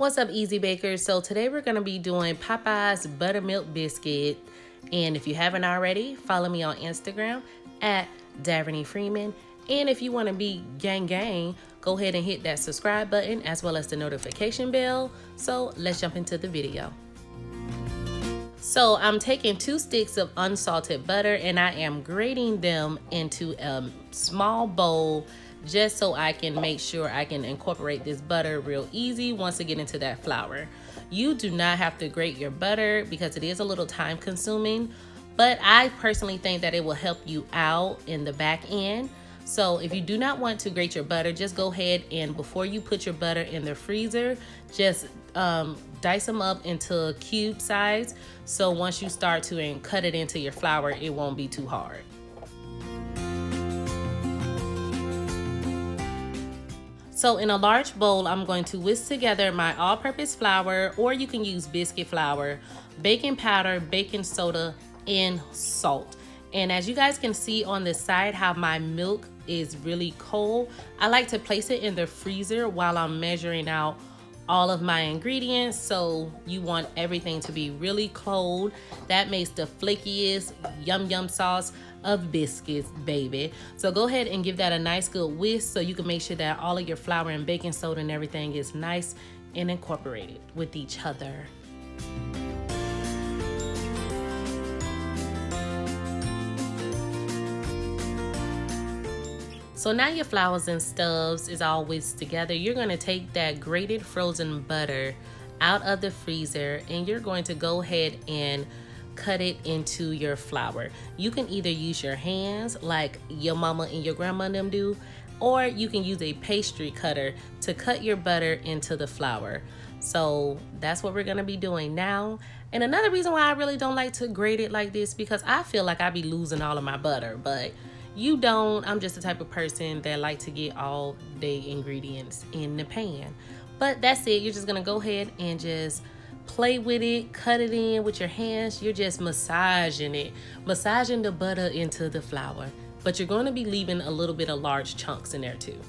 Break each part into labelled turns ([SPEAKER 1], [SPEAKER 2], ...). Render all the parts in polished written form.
[SPEAKER 1] What's up, Easy Bakers? So today we're going to be doing Popeyes Buttermilk Biscuit. And if you haven't already, follow me on Instagram at Daverney Freeman. And if you want to be gang gang, go ahead and hit that subscribe button as well as the notification bell. So let's jump into the video. So I'm taking 2 sticks of unsalted butter and I am grating them into a small bowl just so I can make sure I can incorporate this butter real easy once I get into that flour. You do not have to grate your butter because it is a little time consuming, but I personally think that it will help you out in the back end. So if you do not want to grate your butter, just go ahead and before you put your butter in the freezer, just dice them up into cube size. So once you start to cut it into your flour, it won't be too hard. So in a large bowl, I'm going to whisk together my all-purpose flour, or you can use biscuit flour, baking powder, baking soda, and salt. And as you guys can see on the side how my milk is really cold, I like to place it in the freezer while I'm measuring out all of my ingredients. So you want everything to be really cold. That makes the flakiest yum sauce of biscuits, baby. So go ahead and give that a nice good whisk so you can make sure that all of your flour and baking soda and everything is nice and incorporated with each other. So now your flours and stuffs is all whisked together. You're going to take that grated frozen butter out of the freezer and you're going to go ahead and cut it into your flour. You can either use your hands like your mama and your grandma and them do, or you can use a pastry cutter to cut your butter into the flour. So that's what we're going to be doing now. And another reason why I really don't like to grate it like this, because I feel like I be losing all of my butter, but you don't. I'm just the type of person that like to get all the ingredients in the pan. But that's it. You're just gonna go ahead and just play with it, cut it in with your hands. You're just massaging it, massaging the butter into the flour. But you're going to be leaving a little bit of large chunks in there too.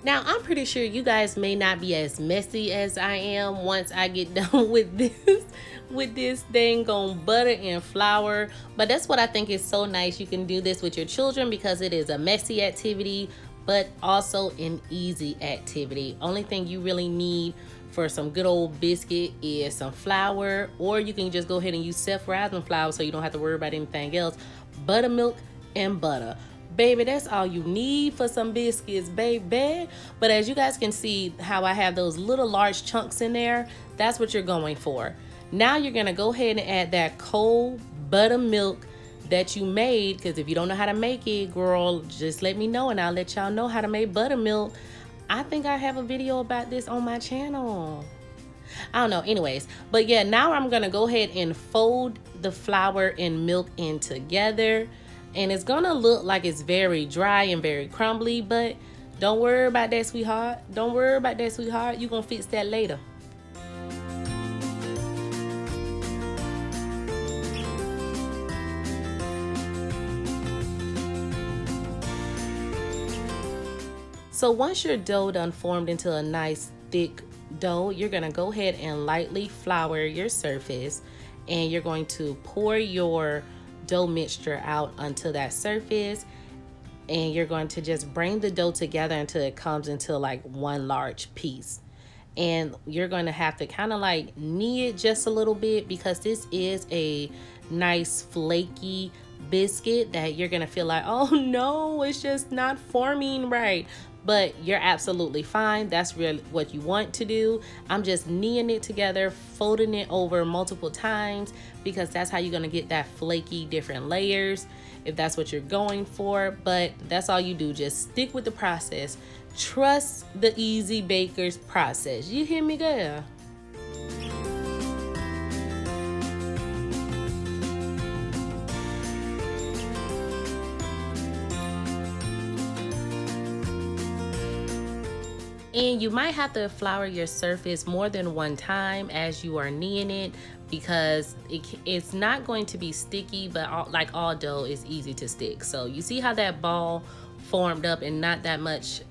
[SPEAKER 1] Now, I'm pretty sure you guys may not be as messy as I am once I get done with this thing on butter and flour. But that's what I think is so nice. You can do this with your children because it is a messy activity, but also an easy activity. Only thing you really need for some good old biscuit is some flour, or you can just go ahead and use self-rising flour so you don't have to worry about anything else. Buttermilk and butter. Baby, that's all you need for some biscuits, baby. But as you guys can see how I have those little large chunks in there, that's what you're going for. Now you're gonna go ahead and add that cold buttermilk that you made, because if you don't know how to make it, girl, just let me know and I'll let y'all know how to make buttermilk. I think I have a video about this on my channel. I don't know, anyways. But yeah, now I'm gonna go ahead and fold the flour and milk in together. And it's gonna look like it's very dry and very crumbly, but don't worry about that, sweetheart. Don't worry about that, sweetheart. You're gonna fix that later. So once your dough done formed into a nice thick dough, you're gonna go ahead and lightly flour your surface, and you're going to pour your dough mixture out onto that surface, and you're going to just bring the dough together until it comes into like one large piece. And you're going to have to kind of like knead it just a little bit because this is a nice flaky biscuit that you're going to feel like, oh no, it's just not forming right. But you're absolutely fine. That's really what you want to do. I'm just kneading it together, folding it over multiple times, because that's how you're gonna get that flaky different layers if that's what you're going for. But that's all you do. Just stick with the process. Trust the Easy Bakers process. You hear me, girl? And you might have to flour your surface more than one time as you are kneading it, because it's not going to be sticky, but like all dough is easy to stick. So you see how that ball formed up and not that much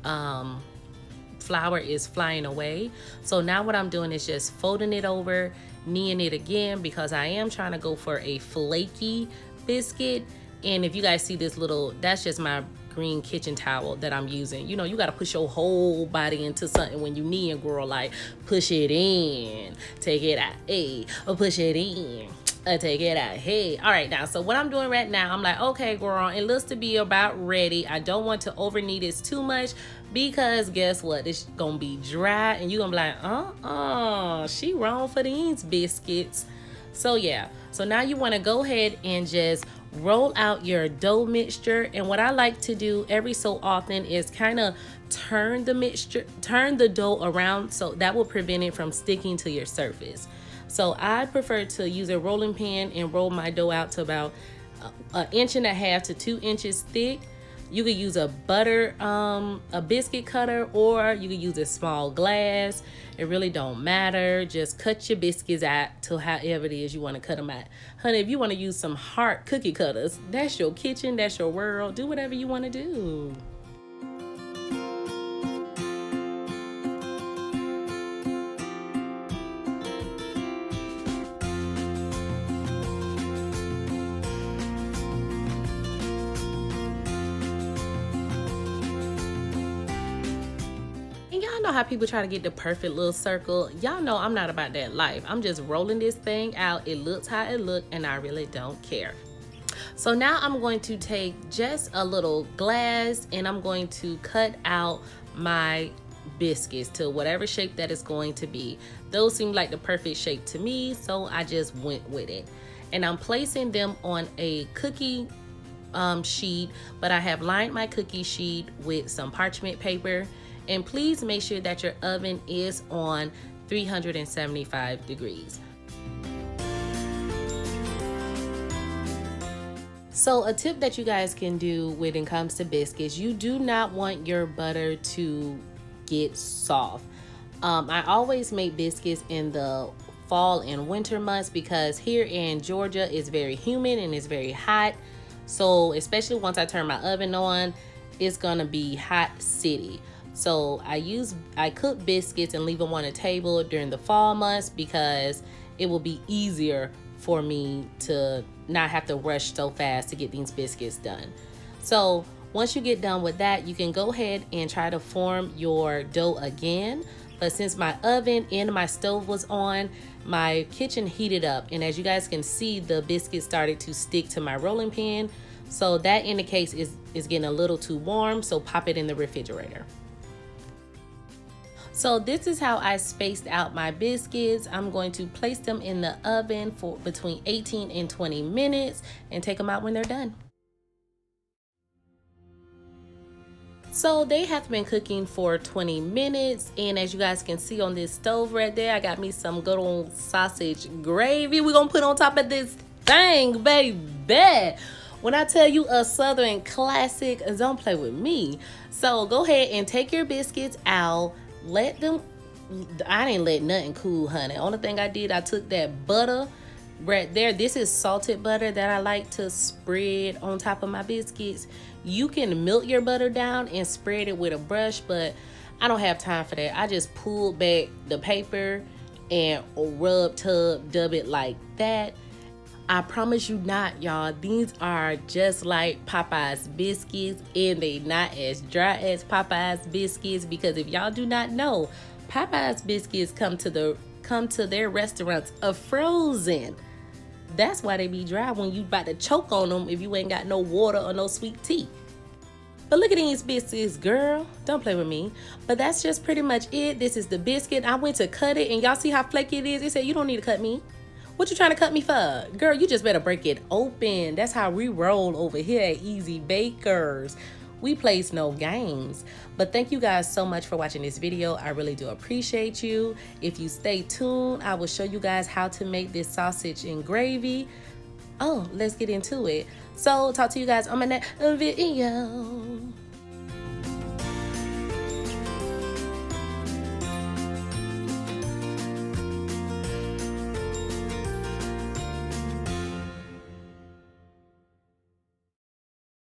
[SPEAKER 1] flour is flying away. So now what I'm doing is just folding it over, kneading it again, because I am trying to go for a flaky biscuit. And if you guys see this little, that's just my green kitchen towel that I'm using. You know, you got to push your whole body into something when you knead, girl. Like, push it in, take it out, hey, or push it in, take it out, hey. All right, now, so what I'm doing right now, I'm like, okay, girl, it looks to be about ready. I don't want to over knead this too much, because guess what? It's gonna be dry, and you're gonna be like, she wrong for these biscuits. So yeah, so now you want to go ahead and just roll out your dough mixture. And what I like to do every so often is kind of turn the dough around, so that will prevent it from sticking to your surface. So I prefer to use a rolling pin and roll my dough out to about 1.5 inches to 2 inches thick. You could use a biscuit cutter, or you could use a small glass. It really don't matter. Just cut your biscuits out to however it is you want to cut them out. Honey, if you want to use some hard cookie cutters, that's your kitchen, that's your world. Do whatever you want to do. Y'all know how people try to get the perfect little circle. Y'all know I'm not about that life. I'm just rolling this thing out. It looks how it looks, and I really don't care. So now I'm going to take just a little glass, and I'm going to cut out my biscuits to whatever shape that it's going to be. Those seem like the perfect shape to me, so I just went with it. And I'm placing them on a cookie sheet, but I have lined my cookie sheet with some parchment paper. And please make sure that your oven is on 375 degrees. So a tip that you guys can do when it comes to biscuits, you do not want your butter to get soft. I always make biscuits in the fall and winter months, because here in Georgia it's very humid and it's very hot. So especially once I turn my oven on, it's gonna be hot city. So I cook biscuits and leave them on a table during the fall months, because it will be easier for me to not have to rush so fast to get these biscuits done. So once you get done with that, you can go ahead and try to form your dough again. But since my oven and my stove was on, my kitchen heated up, and as you guys can see, the biscuits started to stick to my rolling pin. So that indicates it's getting a little too warm, so pop it in the refrigerator. So this is how I spaced out my biscuits. I'm going to place them in the oven for between 18 and 20 minutes and take them out when they're done. So they have been cooking for 20 minutes, and as you guys can see on this stove right there, I got me some good old sausage gravy we're gonna put on top of this thing, baby. When I tell you a Southern classic, don't play with me. So go ahead and take your biscuits out. Let them, I didn't let nothing cool, honey. Only thing I did, I took that butter right there. This is salted butter that I like to spread on top of my biscuits. You can melt your butter down and spread it with a brush, but I don't have time for that. I just pulled back the paper and dub it like that. I promise you not, y'all. These are just like Popeyes biscuits, and they not as dry as Popeyes biscuits, because if y'all do not know, Popeyes biscuits come to their restaurants frozen. That's why they be dry when you about to choke on them if you ain't got no water or no sweet tea. But look at these biscuits, girl. Don't play with me. But that's just pretty much it. This is the biscuit. I went to cut it, and y'all see how flaky it is? It said, you don't need to cut me. What you trying to cut me for? Girl, you just better break it open. That's how we roll over here at Easy Bakers. We plays no games. But thank you guys so much for watching this video. I really do appreciate you. If you stay tuned, I will show you guys how to make this sausage and gravy. Oh, let's get into it. So talk to you guys on my next video.